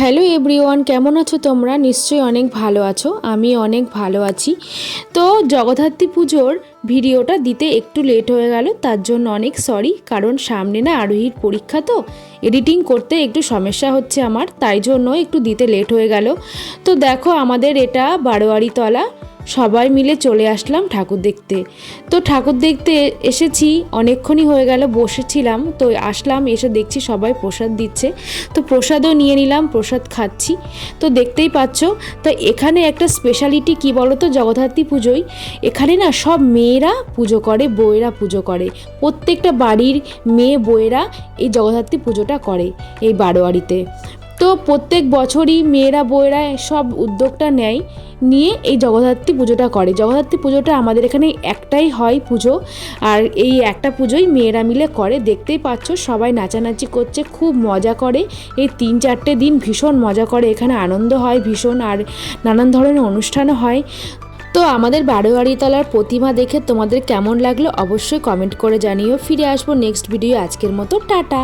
Hello everyone, কেমন আছো তোমরা? নিশ্চয়ই অনেক ভালো আছো। আমি অনেক ভালো আছি। তো জগদ্ধাত্রী পুজোর ভিডিওটা দিতে একটু লেট হয়ে গেল, তার জন্য অনেক সরি। কারণ সামনে না আরোহীর পরীক্ষা, তো এডিটিং করতে একটু সমস্যা হচ্ছে আমার, তাই জন্য একটু দিতে লেট হয়ে গেল। তো দেখো, আমাদের এটা বারোয়ারিতলা, সবাই মিলে চলে আসলাম ঠাকুর দেখতে। তো ঠাকুর দেখতে এসেছি, অনেকক্ষণই হয়ে গেল বসেছিলাম, তো আসলাম, এসে দেখছি সবাই প্রসাদ দিচ্ছে। তো প্রসাদও নিয়ে নিলাম, প্রসাদ খাচ্ছি। তো দেখতেই পাচ্ছ। তো এখানে একটা স্পেশালিটি কি বলো তো, জগদ্ধাত্রী পুজোয় এখানে না সব মেয়েরা পুজো করে, বউয়েরা পুজো করে। প্রত্যেকটা বাড়ির মেয়ে বউয়েরা এই জগদ্ধাত্রী পুজোটা করে এই বারোয়ারিতে। তো প্রত্যেক বছরই মেয়েরা বউয়েরা সব উদ্যোগটা নেয়, নিয়ে এই জগদ্ধাত্রী পুজোটা করে। জগদ্ধাত্রী পুজোটা আমাদের এখানে একটাই হয় পুজো, আর এই একটা পুজোই মেয়েরা মিলে করে। দেখতেই পাচ্ছ সবাই নাচানাচি করছে, খুব মজা করে। এই 3-4টে দিন ভীষণ মজা করে, এখানে আনন্দ হয় ভীষণ, আর নানান ধরনের অনুষ্ঠানও হয়। তো আমাদের বারোয়ারিতলার প্রতিমা দেখে তোমাদের কেমন লাগলো অবশ্যই কমেন্ট করে জানিও। ফিরে আসবো নেক্সট ভিডিও, আজকের মতো টাটা।